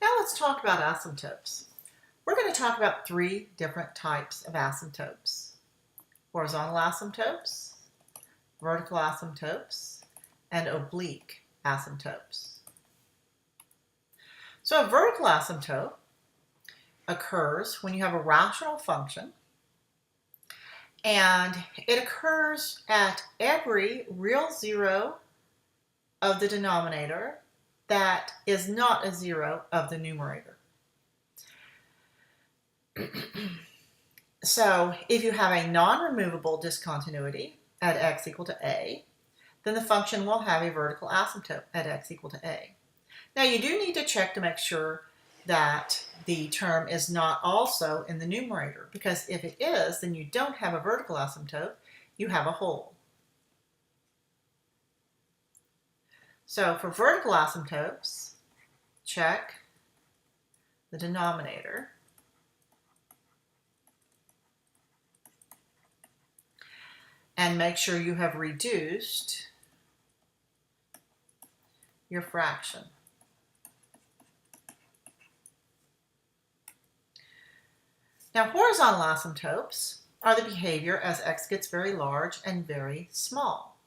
Now let's talk about asymptotes. We're going to talk about three different types of asymptotes: horizontal asymptotes, vertical asymptotes, and oblique asymptotes. So a vertical asymptote occurs when you have a rational function, and it occurs at every real zero of the denominator that is not a zero of the numerator. So if you have a non-removable discontinuity at x equal to a, then the function will have a vertical asymptote at x equal to a. Now you do need to check to make sure that the term is not also in the numerator, because if it is, then you don't have a vertical asymptote, you have a hole. So for vertical asymptotes, check the denominator. And make sure you have reduced your fraction. Now, horizontal asymptotes are the behavior as x gets very large and very small.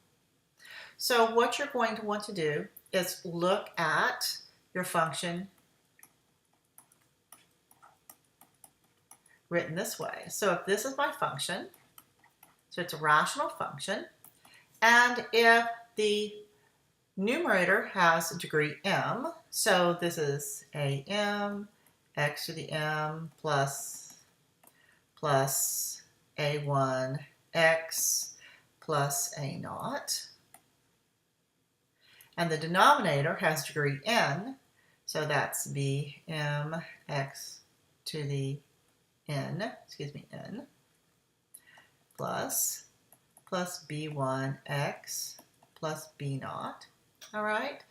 So what you're going to want to do is look at your function written this way. So if this is my function, so it's a rational function, and if the numerator has degree m, so this is a m, x to the m plus a1 x plus a naught, and the denominator has degree n, so that's b m x to the n, n, plus b1x plus b naught. All right.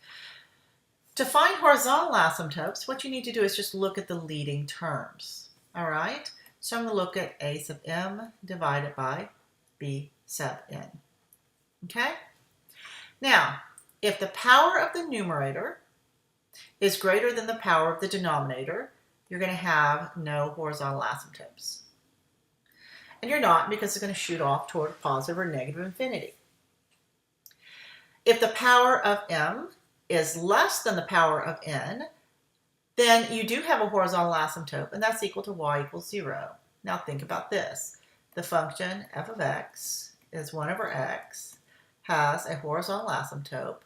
To find horizontal asymptotes, what you need to do is just look at the leading terms. All right. So I'm going to look at a sub m divided by b sub n. Okay. Now, if the power of the numerator is greater than the power of the denominator, you're going to have no horizontal asymptotes. And you're not, because it's going to shoot off toward positive or negative infinity. If the power of m is less than the power of n, then you do have a horizontal asymptote, and that's equal to y equals 0. Now think about this. The function f of x is 1 over x, has a horizontal asymptote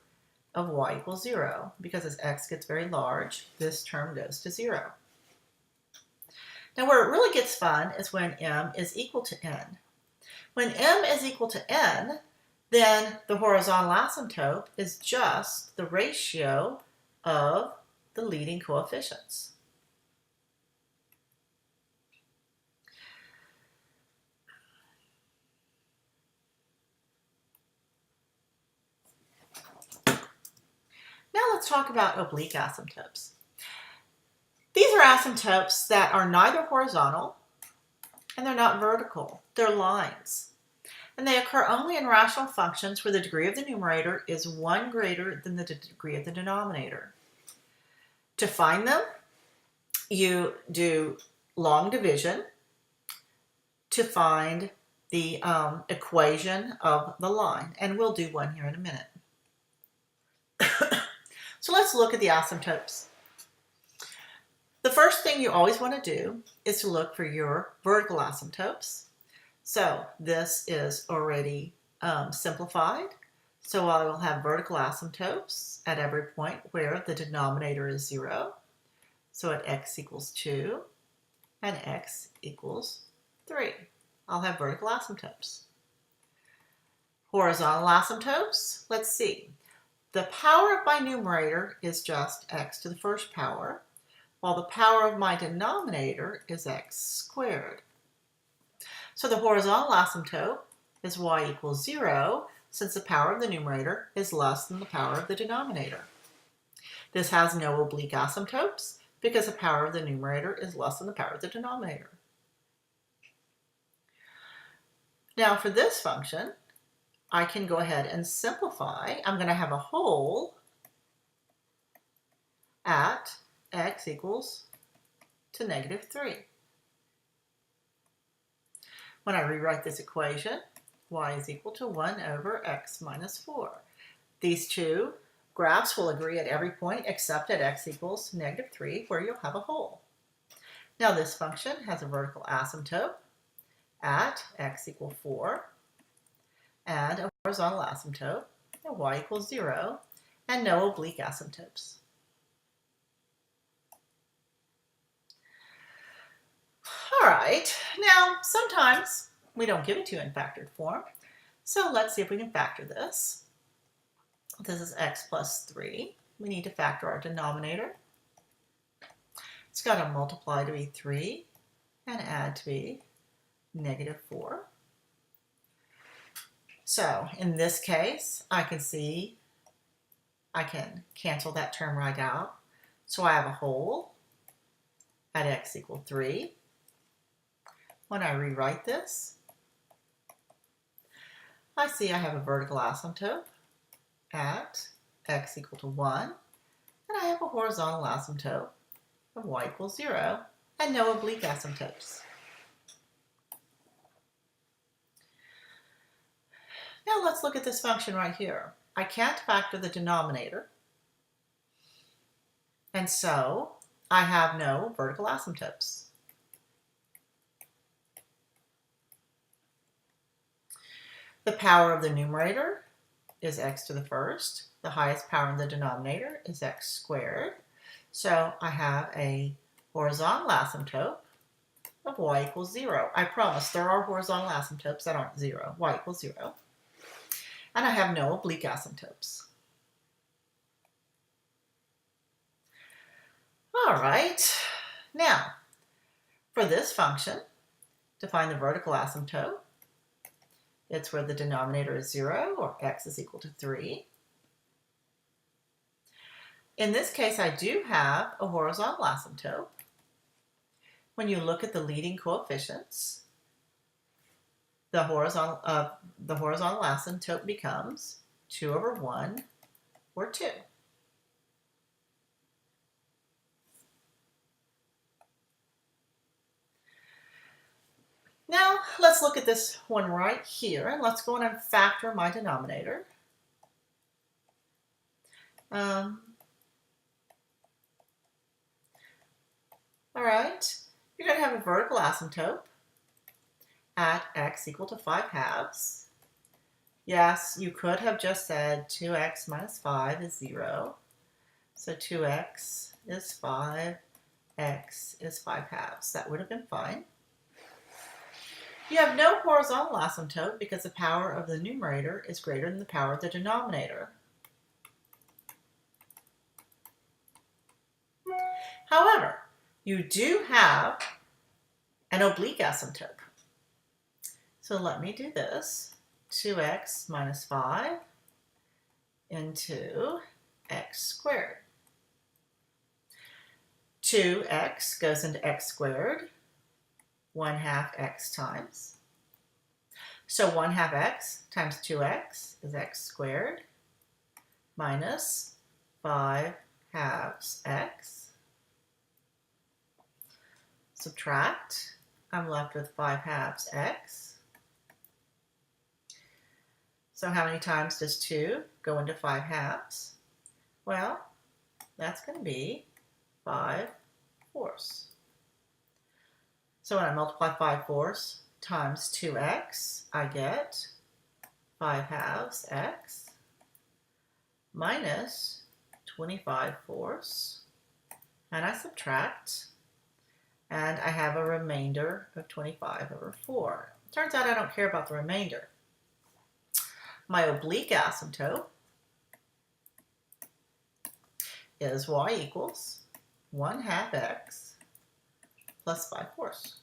of y equals 0, because as x gets very large, this term goes to 0. Now where it really gets fun is when m is equal to n. When m is equal to n, then the horizontal asymptote is just the ratio of the leading coefficients. Now let's talk about oblique asymptotes. These are asymptotes that are neither horizontal and they're not vertical. They're lines. And they occur only in rational functions where the degree of the numerator is 1 greater than the degree of the denominator. To find them, you do long division to find the equation of the line. And we'll do one here in a minute. So let's look at the asymptotes. The first thing you always want to do is to look for your vertical asymptotes. So this is already simplified. So I will have vertical asymptotes at every point where the denominator is 0. So at x equals 2 and x equals 3. I'll have vertical asymptotes. Horizontal asymptotes, let's see. The power of my numerator is just x to the first power, while the power of my denominator is x squared. So the horizontal asymptote is y equals 0, since the power of the numerator is less than the power of the denominator. This has no oblique asymptotes, because the power of the numerator is less than the power of the denominator. Now for this function, I can go ahead and simplify. I'm going to have a hole at x equals to -3. When I rewrite this equation, y is equal to 1 over x minus 4. These two graphs will agree at every point except at x equals -3, where you'll have a hole. Now this function has a vertical asymptote at x equals 4, and a horizontal asymptote at y equals 0, and no oblique asymptotes. All right, now sometimes we don't give it to you in factored form, so let's see if we can factor this. This is x plus 3. We need to factor our denominator. It's got to multiply to be 3 and add to be -4. So in this case, I can see I can cancel that term right out. So I have a hole at x equals 3. When I rewrite this, I see I have a vertical asymptote at x equal to 1, and I have a horizontal asymptote of y equals 0, and no oblique asymptotes. Now let's look at this function right here. I can't factor the denominator, and so I have no vertical asymptotes. The power of the numerator is x to the first. The highest power in the denominator is x squared. So I have a horizontal asymptote of y equals 0. I promise there are horizontal asymptotes that aren't 0. Y equals 0. And I have no oblique asymptotes. All right. Now, for this function, to find the vertical asymptote, it's where the denominator is 0, or x is equal to 3. In this case, I do have a horizontal asymptote. When you look at the leading coefficients, the horizontal asymptote becomes 2 over 1, or 2. Now, let's look at this one right here, and let's go in and factor my denominator. All right, you're going to have a vertical asymptote at x equal to 5/2. Yes, you could have just said 2x minus 5 is 0. So 2x is 5, x is 5/2. That would have been fine. You have no horizontal asymptote because the power of the numerator is greater than the power of the denominator. However, you do have an oblique asymptote. So let me do this. 2x minus 5 into x squared. 2x goes into x squared. 1/2 x times. So 1/2 x times 2x is x squared minus 5/2 x. Subtract. I'm left with 5/2 x. So how many times does 2 go into 5/2? Well, that's going to be 5/4. So when I multiply 5/4 times 2x, I get 5/2 x minus 25/4. And I subtract, and I have a remainder of 25/4. Turns out I don't care about the remainder. My oblique asymptote is y equals 1/2 x plus 5/4.